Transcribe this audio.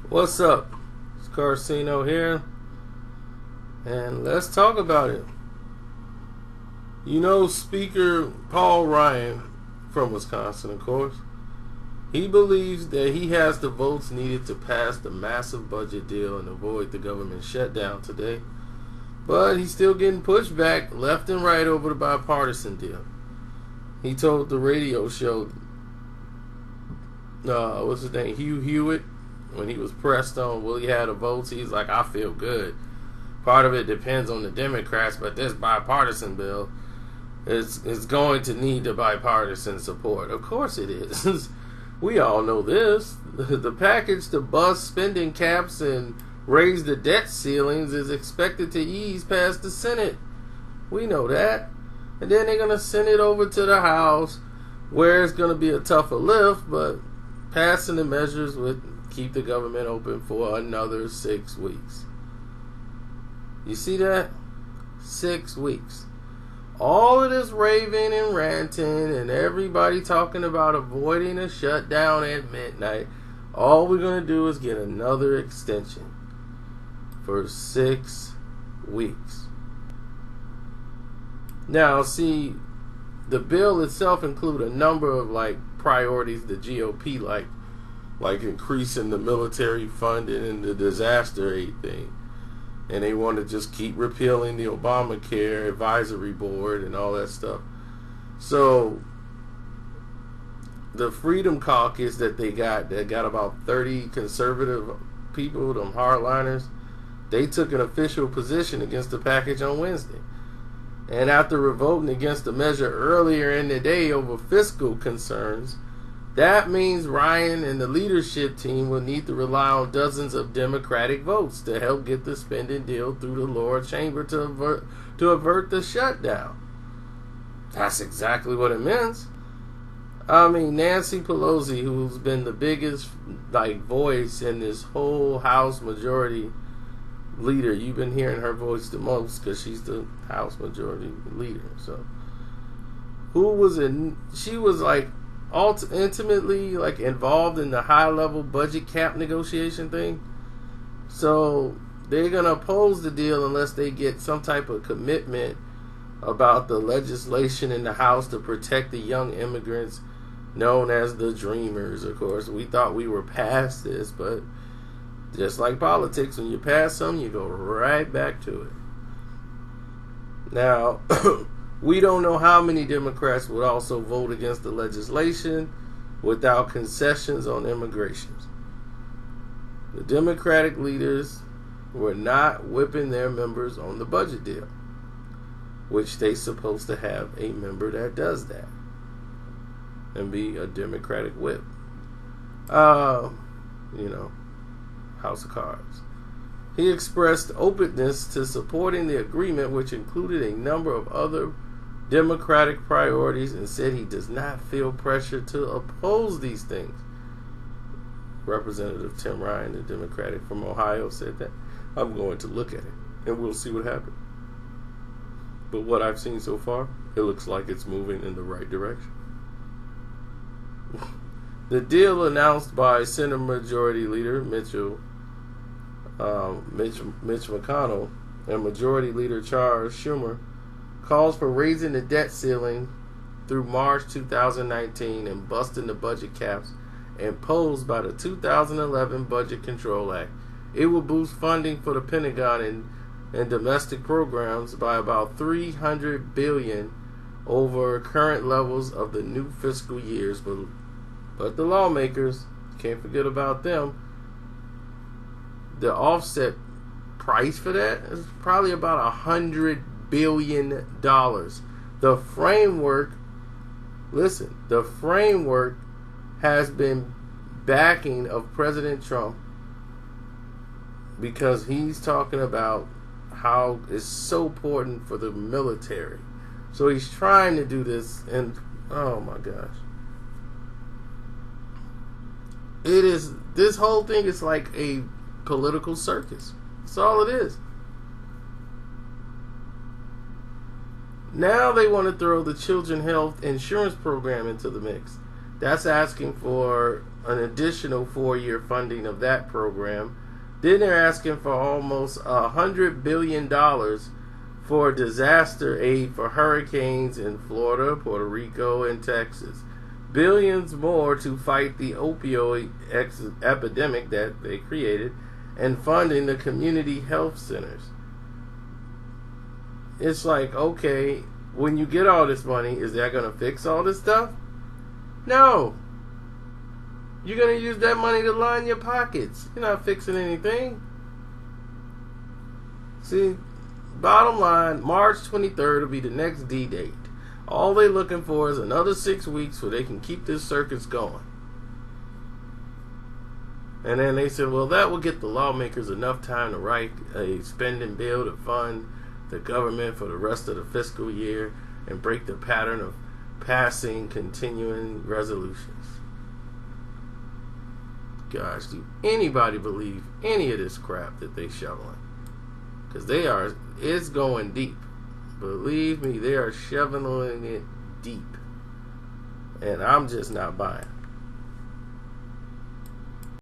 What's up? It's Carcino here, and let's talk about it. You know, Speaker Paul Ryan, from Wisconsin, of course, he believes that he has the votes needed to pass the massive budget deal and avoid the government shutdown today. But he's still getting pushed back left and right over the bipartisan deal. He told the radio show, what's his name, Hugh Hewitt, when he was pressed on will he have the votes, he's like, I feel good. Part of it depends on the Democrats, but this bipartisan bill is going to need the bipartisan support. Of course it is. We all know this. The package to bust spending caps and raise the debt ceilings is expected to ease past the Senate. We know that. And then they're going to send it over to the House, where it's going to be a tougher lift, but passing the measures would keep the government open for another 6 weeks. You see that? 6 weeks. All of this raving and ranting and everybody talking about avoiding a shutdown at midnight, all we're going to do is get another extension for 6 weeks. Now, see, the bill itself include a number of priorities the GOP like increasing the military funding and the disaster aid thing. And they want to just keep repealing the Obamacare advisory board and all that stuff. So the Freedom Caucus that got about 30 conservative people, them hardliners, they took an official position against the package on Wednesday. And after voting against the measure earlier in the day over fiscal concerns, that means Ryan and the leadership team will need to rely on dozens of Democratic votes to help get the spending deal through the lower chamber to avert the shutdown. That's exactly what it means. I mean, Nancy Pelosi, who's been the biggest voice in this whole House majority leader, you've been hearing her voice the most because she's the House majority leader. So, she was intimately involved in the high-level budget cap negotiation thing. So they're going to oppose the deal unless they get some type of commitment about the legislation in the House to protect the young immigrants known as the Dreamers. Of course, we thought we were past this, but just like politics, when you pass something, you go right back to it. Now, we don't know how many Democrats would also vote against the legislation without concessions on immigration. The Democratic leaders were not whipping their members on the budget deal, which they're supposed to have a member that does that and be a Democratic whip. House of Cards. He expressed openness to supporting the agreement, which included a number of other Democratic priorities, and said he does not feel pressure to oppose these things. Representative Tim Ryan, the Democratic from Ohio, said that. I'm going to look at it, and we'll see what happens. But what I've seen so far, it looks like it's moving in the right direction. The deal announced by Senate Majority Leader Mitch McConnell and Majority Leader Charles Schumer calls for raising the debt ceiling through March 2019 and busting the budget caps imposed by the 2011 Budget Control Act. It will boost funding for the Pentagon and domestic programs by about $300 billion over current levels of the new fiscal years. But the lawmakers, can't forget about them, the offset price for that is probably about $100 billion. The framework has been backing of President Trump because he's talking about how it's so important for the military. So he's trying to do this, and oh my gosh. This whole thing is like a political circus. That's all it is. Now they want to throw the Children's Health Insurance Program into the mix. That's asking for an additional 4-year funding of that program. Then they're asking for almost $100 billion for disaster aid for hurricanes in Florida, Puerto Rico, and Texas. Billions more to fight the opioid epidemic that they created, and funding the community health centers. It's like, okay, when you get all this money, is that going to fix all this stuff? No. You're going to use that money to line your pockets. You're not fixing anything. See, bottom line, March 23rd will be the next D-date. All they're looking for is another 6 weeks so they can keep this circus going. And then they said, well, that will get the lawmakers enough time to write a spending bill to fund the government for the rest of the fiscal year and break the pattern of passing continuing resolutions. Gosh, do anybody believe any of this crap that they shoveling? Because it's going deep. Believe me, they are shoveling it deep. And I'm just not buying.